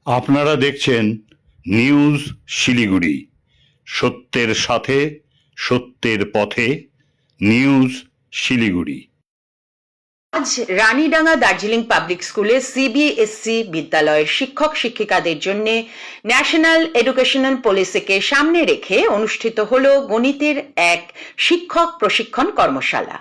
আপনারা দেখছেন নিউজ শিলিগুড়ি, সত্যের সাথে সত্যের পথে। নিউজ শিলিগুড়ি। আজ রানীডাঙ্গা দার্জিলিং পাবলিক স্কুলে সিবিএসসি বিদ্যালয়ের শিক্ষক শিক্ষিকাদের জন্য ন্যাশনাল এডুকেশনাল পলিসিকে সামনে রেখে অনুষ্ঠিত হলো গণিতের এক শিক্ষক প্রশিক্ষণ কর্মশালা।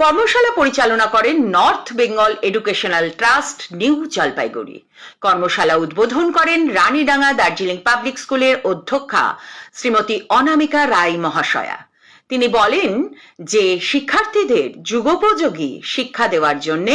কর্মশালা পরিচালনা করেন north Bengal educational trust, new Jalpaiguri. কর্মশালা উদ্বোধন করেন রানীডাঙ্গা দার্জিলিং পাবলিক স্কুলের অধ্যক্ষা শ্রীমতী অনামিকা রায় মহাশয়া। তিনি বলেন যে শিক্ষার্থীদের যুগোপযোগী শিক্ষা দেওয়ার জন্য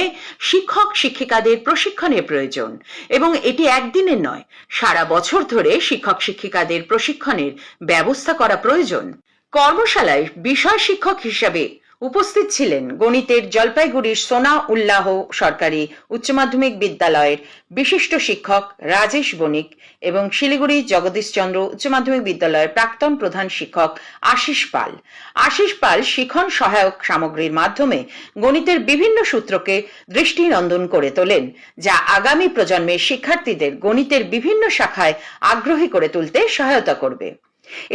শিক্ষক শিক্ষিকাদের প্রশিক্ষণের প্রয়োজন এবং এটি একদিনের নয়, সারা বছর ধরে শিক্ষক শিক্ষিকাদের প্রশিক্ষণের ব্যবস্থা করা প্রয়োজন। কর্মশালায় বিষয় শিক্ষক হিসাবে উপস্থিত ছিলেন গণিতের জলপাইগুড়ির সোনা উল্লাহ সরকারি উচ্চ মাধ্যমিক বিদ্যালয়ের বিশিষ্ট শিক্ষক রাজেশ বণিক এবং শিলিগুড়ি জগদীশচন্দ্র উচ্চ মাধ্যমিক বিদ্যালয়ের প্রাক্তন প্রধান শিক্ষক আশিস পাল। আশিস পাল শিখন সহায়ক সামগ্রীর মাধ্যমে গণিতের বিভিন্ন সূত্রকে দৃষ্টিনন্দন করে তোলেন, যা আগামী প্রজন্মের শিক্ষার্থীদের গণিতের বিভিন্ন শাখায় আগ্রহী করে তুলতে সহায়তা করবে।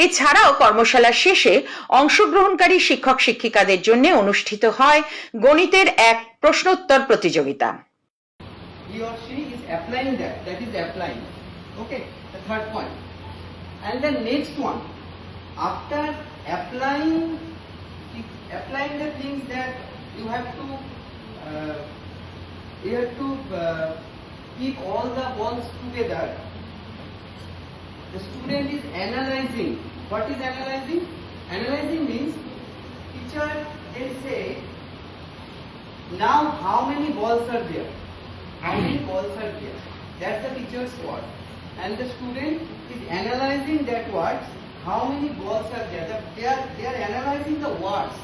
এছাড়াও কর্মশালা শেষে অংশগ্রহণকারী শিক্ষক শিক্ষিকাদের জন্য অনুষ্ঠিত হয় গণিতের এক প্রশ্নোত্তর প্রতিযোগিতা। He or she is applying that is applying. Okay, the third point. And the next one, after applying the things that you have to keep all the balls together. The student is analyzing. What is analyzing? Analyzing means teacher will say, now how many balls are there? How many balls are there? That's the teacher's word. And the student is analyzing that words. How many balls are there? They are analyzing the words.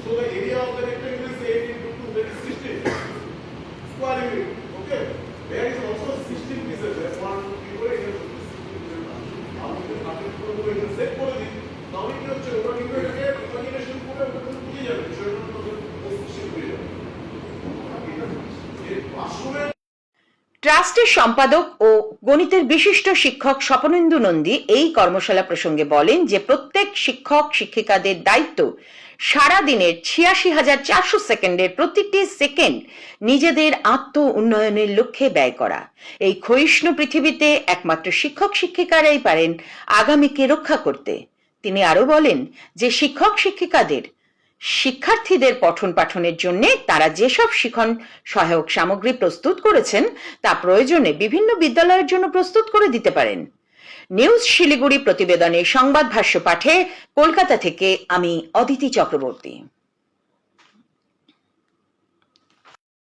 So the area of the rectangle is 8 into 2, that is 16 square unit. Okay, there is also 16 pieces. That's 1, 2, 3, 4, 8, 16. Now we can set for this. Now we can check what you can get. Combination for the पूरी जाए. ট্রাস্টের সম্পাদক ও গণিতের বিশিষ্ট শিক্ষক স্বপনেন্দু নন্দী এই কর্মশালা প্রসঙ্গে বলেন যে প্রত্যেক শিক্ষক শিক্ষিকাদের দায়িত্ব সারা দিনের ৮৬,৪০০ সেকেন্ডের প্রতিটি সেকেন্ড নিজেদের আত্ম উন্নয়নের লক্ষ্যে ব্যয় করা। এই ক্ষয়িষ্ণু পৃথিবীতে একমাত্র শিক্ষক শিক্ষিকারাই পারেন আগামীকে রক্ষা করতে। তিনি আরো বলেন যে শিক্ষক শিক্ষিকাদের শিক্ষার্থীদের পঠন পাঠনের জন্য তারা যেসব শিখন সহায়ক সামগ্রী প্রস্তুত করেছেন তা প্রয়োজনে বিভিন্ন বিদ্যালয়ের জন্য প্রস্তুত করে দিতে পারেন। নিউজ শিলিগুড়ি প্রতিবেদনে সংবাদ ভাষ্য পাঠে কলকাতা থেকে আমি অদিতি চক্রবর্তী।